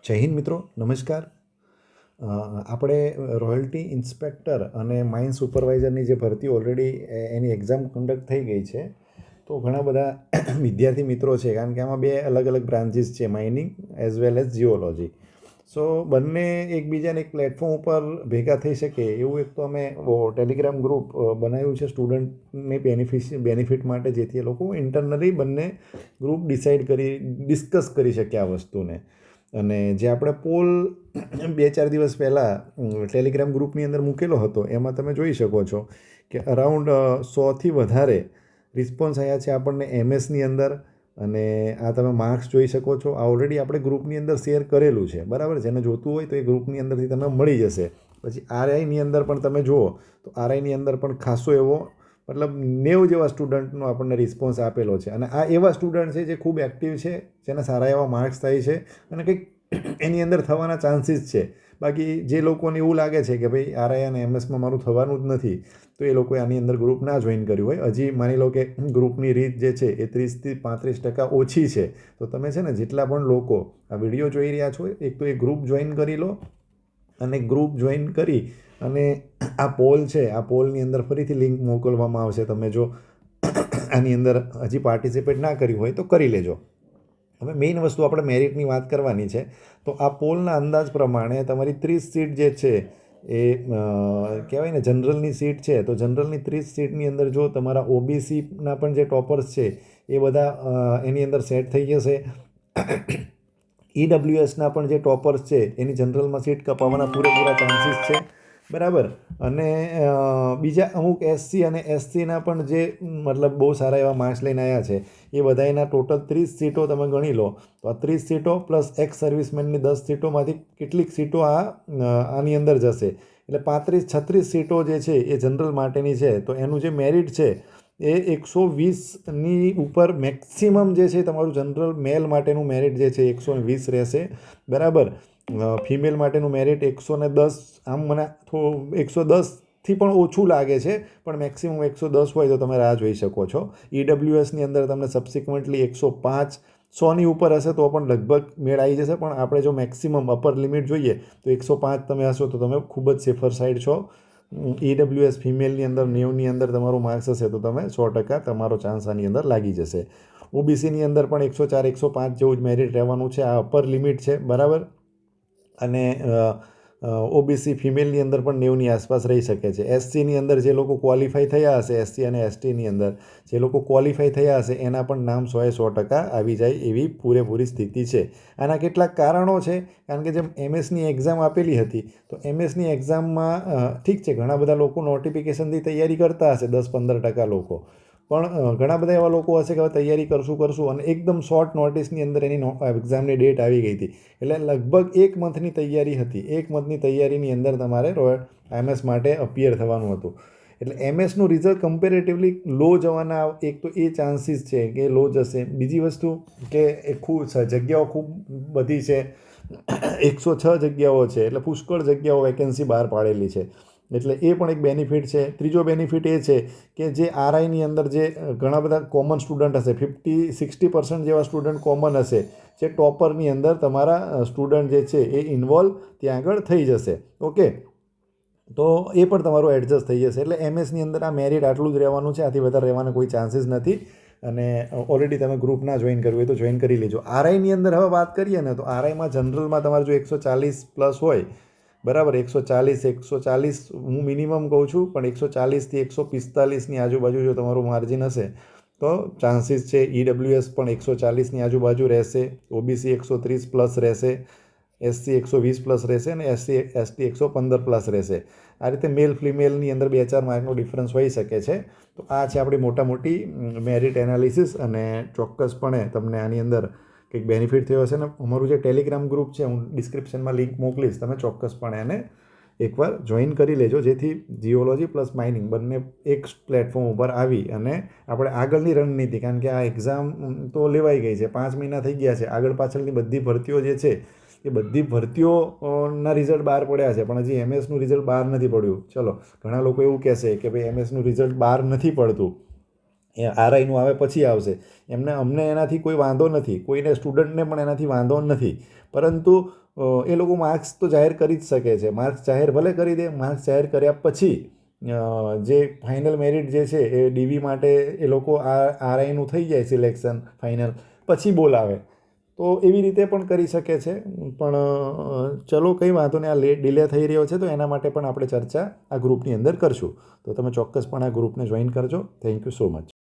જય હિન્દ મિત્રો, નમસ્કાર. આપણે રોયલ્ટી ઇન્સ્પેક્ટર અને માઇન સુપરવાઇઝરની જે ભરતી ઓલરેડી એની એક્ઝામ કન્ડક્ટ થઈ ગઈ છે. તો ઘણા બધા વિદ્યાર્થી મિત્રો છે, કારણ કે આમાં બે અલગ અલગ બ્રાન્ચીસ છે, mining as well as geology. So બંને એકબીજાને એક પ્લેટફોર્મ ઉપર ભેગા થઈ શકે એવું એક તો અમે ટેલિગ્રામ ગ્રુપ બનાવ્યું છે સ્ટુડન્ટની બેનિફિટ માટે, જેથી એ લોકો ઇન્ટરનલી બંને ગ્રુપ ડિસ્કસ કરી શકે આ વસ્તુને. અને જે આપણે પોલ 2-4 દિવસ પહેલાં ટેલિગ્રામ ગ્રુપની અંદર મૂકેલો હતો, એમાં તમે જોઈ શકો છો કે અરાઉન્ડ 100થી વધારે રિસ્પોન્સ આવ્યા છે આપણને એમએસની અંદર. અને આ તમે માર્ક્સ જોઈ શકો છો. આ ઓલરેડી આપણે ગ્રુપની અંદર શેર કરેલું છે, બરાબર. જેને જોતું હોય તો એ ગ્રુપની અંદરથી તમને મળી જશે. પછી આરઆઈની અંદર પણ તમે જુઓ તો આરઆઈની અંદર પણ ખાસો એવો, મતલબ 90 જેવા સ્ટુડન્ટનો આપણને રિસ્પોન્સ આપેલો છે. અને આ એવા સ્ટુડન્ટ છે જે ખૂબ એક્ટિવ છે, જેના સારા એવા માર્ક્સ થાય છે અને કંઈક એની અંદર થવાના ચાન્સીસ છે. બાકી જે લોકોને એવું લાગે છે કે ભાઈ આરઆઈ અને એમએસમાં મારું થવાનું જ નથી, તો એ લોકોએ આની અંદર ગ્રુપ ના જોઈન કર્યું હોય. હજી માની લો કે ગ્રુપની રીત જે છે એ 30થી 35% ઓછી છે, તો તમે છે ને જેટલા પણ લોકો આ વિડીયો જોઈ રહ્યા છો, એક તો એ ગ્રુપ જોઈન કરી લો. અને ગ્રુપ જોઈન કરી અને આ પોલ છે, આ પોલની અંદર ફરીથી લિંક મોકલવામાં આવશે. તમે જો આની અંદર હજી પાર્ટિસિપેટ ના કર્યું હોય તો કરી લેજો. હવે મેઇન વસ્તુ આપણે મેરિટની વાત કરવાની છે. તો આ પોલના અંદાજ પ્રમાણે તમારી 30 સીટ જે છે એ કહેવાય ને જનરલની સીટ છે, તો જનરલની 30 સીટની અંદર જો તમારા ઓબીસીના પણ જે ટોપર્સ છે એ બધા એની અંદર સેટ થઈ જશે. ઈડબ્લ્યુએસના પણ જે ટોપર્સ છે એની જનરલમાં સીટ કપાવવાના પૂરેપૂરા ચાન્સીસ છે, બરાબર. અને બીજા અમુક એસસી અને એસટીના પણ જે મતલબ બહુ સારા એવા માર્ક્સ લઈને આવ્યા છે, એ બધાના ટોટલ 30 સીટો તમે ગણી લો. તો આ 30 સીટો પ્લસ એક્સ સર્વિસમેનની 10 સીટોમાંથી કેટલીક સીટો આની અંદર જશે. એટલે 35-36 સીટો જે છે એ જનરલ માટેની છે. તો એનું જે મેરિટ છે એ 120ની ઉપર મેક્સિમમ જે છે તમારું જનરલ મેલ માટેનું મેરિટ જે છે 120 રહેશે, બરાબર. ફિમેલ માટેનું મેરિટ 110, આમ મને 110થી પણ ઓછું લાગે છે, પણ મેક્સિમમ 110 હોય તો તમે રાહ જોઈ શકો છો. ઈડબ્લ્યુએસની અંદર તમને સબસિક્વન્ટલી 105, 100ની ઉપર હશે તો પણ લગભગ મેળ આવી જશે. પણ આપણે જો મેક્સિમમ અપર લિમિટ જોઈએ તો 105 તમે હશો તો તમે ખૂબ જ સેફર સાઈડ છો. ઈડબ્લ્યુએસ ફિમેલની અંદર 90ની અંદર તમારું માર્ક્સ હશે તો તમે 100% તમારો ચાન્સ આની અંદર લાગી જશે. ઓબીસીની અંદર પણ 104, 105 જેવું જ મેરિટ રહેવાનું છે. આ અપર લિમિટ છે, બરાબર. અને ઓબીસી ફિમેલની અંદર પણ 90ની આસપાસ રહી શકે છે. એસસીની અંદર જે લોકો ક્વોલિફાઈ થયા હશે, એસસી અને એસટીની અંદર જે લોકો ક્વોલિફાઈ થયા હશે એના પણ નામ 100% આવી જાય એવી પૂરેપૂરી સ્થિતિ છે. આના કેટલાક કારણો છે, કારણ કે જેમ એમએસની એક્ઝામ આપેલી હતી, તો એમએસની એક્ઝામમાં ઠીક છે ઘણા બધા લોકો નોટિફિકેશનથી તૈયારી કરતા હશે, 10-15% લોકો. પણ ઘણા બધા એવા લોકો હશે કે હવે તૈયારી કરશું અને એકદમ શોર્ટ નોટિસની અંદર એની એક્ઝામની ડેટ આવી ગઈ હતી. એટલે લગભગ 1 મંથની તૈયારી હતી. 1 મંથની તૈયારીની અંદર તમારે એમએસ માટે અપિયર થવાનું હતું. એટલે એમએસનું રિઝલ્ટ કમ્પેરેટિવલી લો જવાના એક તો એ ચાન્સીસ છે કે લો જશે. બીજી વસ્તુ કે એ જગ્યાઓ ખૂબ બધી છે, 106 જગ્યાઓ છે, એટલે પુષ્કળ જગ્યાઓ વેકેન્સી બહાર પાડેલી છે. એટલે એ પણ એક બેનિફિટ છે. ત્રીજો બેનિફિટ એ છે કે જે આરઆઈની અંદર જે ઘણા બધા કોમન સ્ટુડન્ટ હશે, 50-60% જેવા સ્ટુડન્ટ કોમન હશે, જે ટોપરની અંદર તમારા સ્ટુડન્ટ જે છે એ ઇન્વોલ્વ ત્યાં આગળ થઈ જશે, ઓકે. તો એ પણ તમારું એડજસ્ટ થઈ જશે. એટલે એમએસની અંદર આ મેરિટ આટલું જ રહેવાનું છે, આથી વધારે રહેવાના કોઈ ચાન્સીસ નથી. અને ઓલરેડી તમે ગ્રુપ ના જોઈન કરવું હોય તો જોઈન કરી લેજો. આરઆઈની અંદર હવે વાત કરીએ ને, તો આરઆઈમાં જનરલમાં તમારે જો 140+ હોય, બરાબર, 140 હું મિનિમમ કહું છું, પણ 140થી 145ની આજુબાજુ જો તમારું માર્જિન હશે તો ચાન્સીસ છે. ઈડબ્લ્યુએસ પણ 140ની આજુબાજુ રહેશે, ઓબીસી 130+ રહેશે, એસસી 120+ રહેશે અને એસટી 115+ રહેશે. આ રીતે મેલ ફિમેલની અંદર 2-4 માર્કનો ડિફરન્સ હોઈ શકે છે. તો આ છે આપણી મોટી મેરિટ એનાલિસિસ. અને ચોક્કસપણે તમને આની અંદર કંઈક બેનિફિટ થયો હશે. ને અમારું જે ટેલિગ્રામ ગ્રુપ છે, હું ડિસ્ક્રિપ્શનમાં લિંક મોકલીશ, તમે ચોક્કસપણે એને એકવાર જોઈન કરી લેજો, જેથી જીઓલોજી પ્લસ માઇનિંગ બંને એક પ્લેટફોર્મ ઉપર આવી અને આપણે આગળની રણનીતિ, કારણ કે આ એક્ઝામ તો લેવાઈ ગઈ છે, 5 મહિના થઈ ગયા છે, આગળ પાછળની બધી ભરતીઓ જે છે એ બધી ભરતીઓના રિઝલ્ટ બહાર પડ્યા છે, પણ હજી એમએસનું રિઝલ્ટ બહાર નથી પડ્યું. ચલો, ઘણા લોકો એવું કહેશે કે ભાઈ એમએસનું રિઝલ્ટ બહાર નથી પડતું, એ આરઆઈનું આવે પછી આવશે. અમને એનાથી કોઈ વાંધો નથી, કોઈને સ્ટુડન્ટને પણ એનાથી વાંધો નથી. પરંતુ એ લોકો માર્ક્સ તો જાહેર કરી જ શકે છે. માર્ક્સ જાહેર ભલે કરી દે, માર્ક્સ જાહેર કર્યા પછી જે ફાઇનલ મેરિટ જે છે એ ડીવી માટે એ લોકો આરઆઈનું થઈ જાય સિલેક્શન ફાઇનલ, પછી બોલાવે. તો એવી રીતે પણ કરી શકે છે. પણ ચલો કંઈ વાંધો નહીં, આ ડિલે થઈ રહ્યો છે તો એના માટે પણ આપણે ચર્ચા આ ગ્રુપની અંદર કરશું. તો તમે ચોક્કસપણે આ ગ્રુપને જોઈન કરજો. Thank you so much.